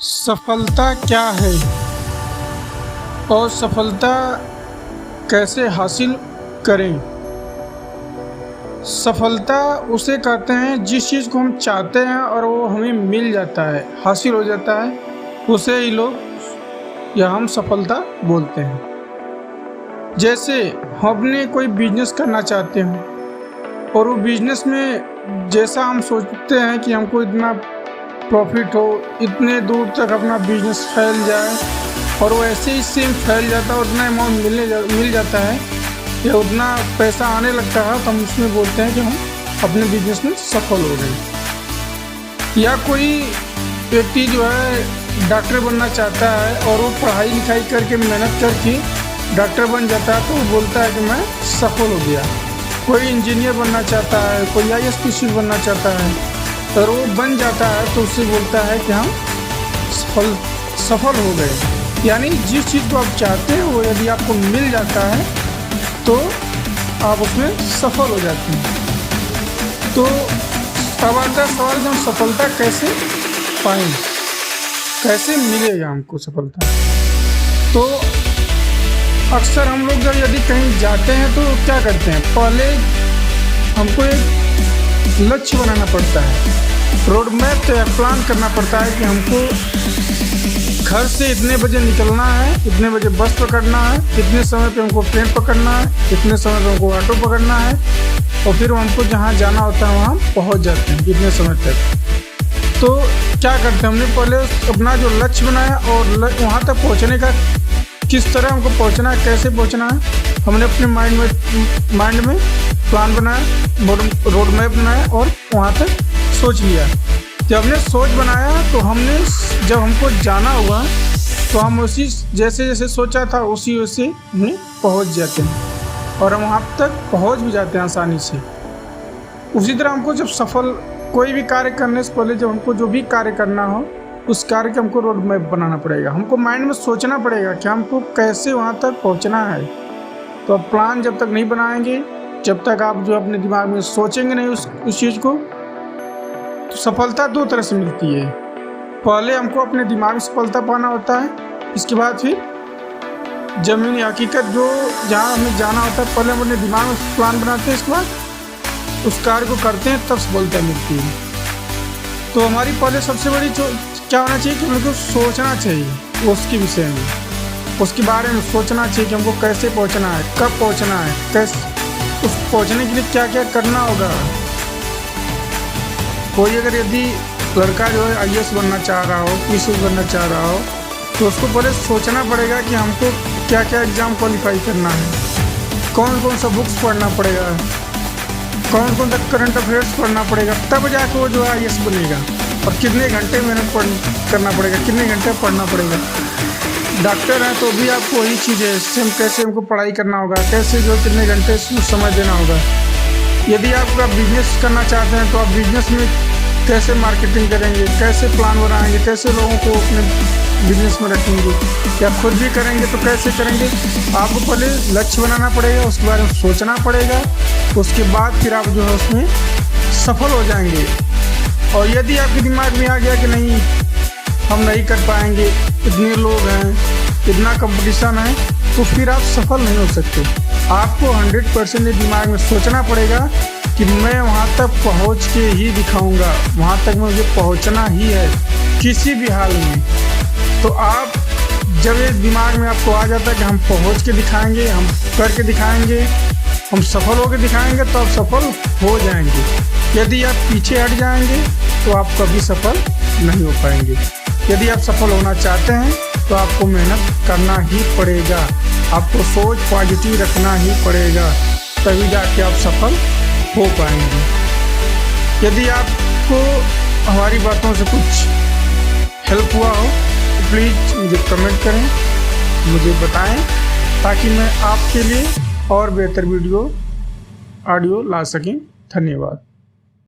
सफलता क्या है और सफलता कैसे हासिल करें। सफलता उसे कहते हैं जिस चीज़ को हम चाहते हैं और वो हमें मिल जाता है, हासिल हो जाता है, उसे ही लोग या हम सफलता बोलते हैं। जैसे हमने कोई बिजनेस करना चाहते हैं और वो बिजनेस में जैसा हम सोचते हैं कि हमको इतना प्रॉफिट हो, इतने दूर तक अपना बिजनेस फैल जाए और वो ऐसे ही सेम फैल जाता है, उतना अमाउंट मिल जाता है या उतना पैसा आने लगता है, तो हम उसमें बोलते हैं कि हम अपने बिजनेस में सफल हो गए। या कोई व्यक्ति जो है डॉक्टर बनना चाहता है और वो पढ़ाई लिखाई करके मेहनत करके डॉक्टर बन जाता है, तो वो बोलता है कि मैं सफल हो गया। कोई इंजीनियर बनना चाहता है, कोई IAS बनना चाहता है और वो बन जाता है, तो उससे बोलता है कि हम सफल हो गए। यानी जिस चीज़ को आप चाहते हैं वो यदि आपको मिल जाता है तो आप उसमें सफल हो जाते हैं। तो अब आता है सवाल कि हम सफलता कैसे पाएंगे, कैसे मिलेगा हमको सफलता। तो अक्सर हम लोग जब यदि कहीं जाते हैं तो क्या करते हैं, पहले हमको एक लक्ष्य बनाना पड़ता है, रोड मैप या प्लान करना पड़ता है कि हमको घर से इतने बजे निकलना है, इतने बजे बस पकड़ना है, इतने समय पे हमको ट्रेन पकड़ना है, इतने समय पे हमको ऑटो पकड़ना है और फिर हमको जहाँ जाना होता है वहाँ पहुँच जाते हैं इतने समय तक। तो क्या करते हैं, हमने पहले अपना जो लक्ष्य बनाया और वहाँ तक पहुँचने का किस तरह हमको पहुँचना है, कैसे पहुँचना है, हमने अपने माइंड में प्लान बनाया, रोड मैप बनाया और वहाँ तक सोच लिया। जब हमने सोच बनाया तो हमने जब हमको जाना हुआ तो हम उसी जैसे सोचा था उसी में पहुँच जाते हैं और हम वहाँ तक पहुँच भी जाते हैं आसानी से। उसी तरह हमको जब सफल कोई भी कार्य करने से पहले जब हमको जो भी कार्य करना हो उस कार्य के हमको रोड मैप बनाना पड़ेगा, हमको माइंड में सोचना पड़ेगा कि हमको कैसे वहाँ तक पहुँचना है। तो अब प्लान जब तक नहीं बनाएंगे, जब तक आप जो अपने दिमाग में सोचेंगे नहीं उस चीज़ को, तो सफलता दो तरह से मिलती है। पहले हमको अपने दिमाग में सफलता पाना होता है, इसके बाद फिर ज़मीनी हकीकत जो जहाँ हमें जाना होता है, पहले हम अपने दिमाग में प्लान बनाते हैं, इसके बाद उस कार्य को करते हैं, तब सफलता मिलती है। तो हमारी पहले सबसे बड़ी क्या होना चाहिए कि हमको सोचना चाहिए उसके विषय में, उसके बारे में सोचना चाहिए कि हमको कैसे पहुँचना है, कब पहुँचना है, कैसे उस पहुँचने के लिए क्या क्या करना होगा। कोई अगर यदि लड़का जो है IAS बनना चाह रहा हो, PCS बनना चाह रहा हो, तो उसको पहले सोचना पड़ेगा कि हमको क्या क्या एग्ज़ाम क्वालिफाई करना है, कौन कौन सा बुक्स पढ़ना पड़ेगा, कौन कौन सा करंट अफेयर्स पढ़ना पड़ेगा, तब जाकर वो जो है IAS बनेगा। और कितने घंटे मेहनत करना पड़ेगा, कितने घंटे पढ़ना पड़ेगा। डॉक्टर है तो भी आपको वही चीज़ है, सेम कैसे हमको पढ़ाई करना होगा, कैसे जो कितने घंटे समय देना होगा। यदि आप बिजनेस करना चाहते हैं तो आप बिजनेस में कैसे मार्केटिंग करेंगे, कैसे प्लान बनाएंगे, कैसे लोगों को अपने बिजनेस में रखेंगे, या खुद भी करेंगे तो कैसे करेंगे। आपको पहले लक्ष्य बनाना पड़ेगा, उसके बारे में सोचना पड़ेगा, उसके बाद फिर आप जो है उसमें सफल हो जाएंगे। और यदि आपके दिमाग में आ गया कि नहीं हम नहीं कर पाएंगे, इतने लोग हैं, इतना कंपटीशन है, तो फिर आप सफल नहीं हो सकते। आपको 100% दिमाग में सोचना पड़ेगा कि मैं वहाँ तक पहुँच के ही दिखाऊंगा, वहाँ तक मुझे पहुँचना ही है किसी भी हाल में। तो आप जब ये दिमाग में आपको आ जाता है कि हम पहुँच के दिखाएंगे, हम करके दिखाएंगे, हम सफल होकर दिखाएंगे, तो आप सफल हो जाएंगे। यदि आप पीछे हट जाएंगे तो आप कभी सफल नहीं हो पाएंगे। यदि आप सफल होना चाहते हैं तो आपको मेहनत करना ही पड़ेगा, आपको सोच पॉजिटिव रखना ही पड़ेगा, तभी जाके आप सफल हो पाएंगे। यदि आपको हमारी बातों से कुछ हेल्प हुआ हो तो प्लीज़ मुझे कमेंट करें, मुझे बताएं, ताकि मैं आपके लिए और बेहतर वीडियो ऑडियो ला सकें। धन्यवाद।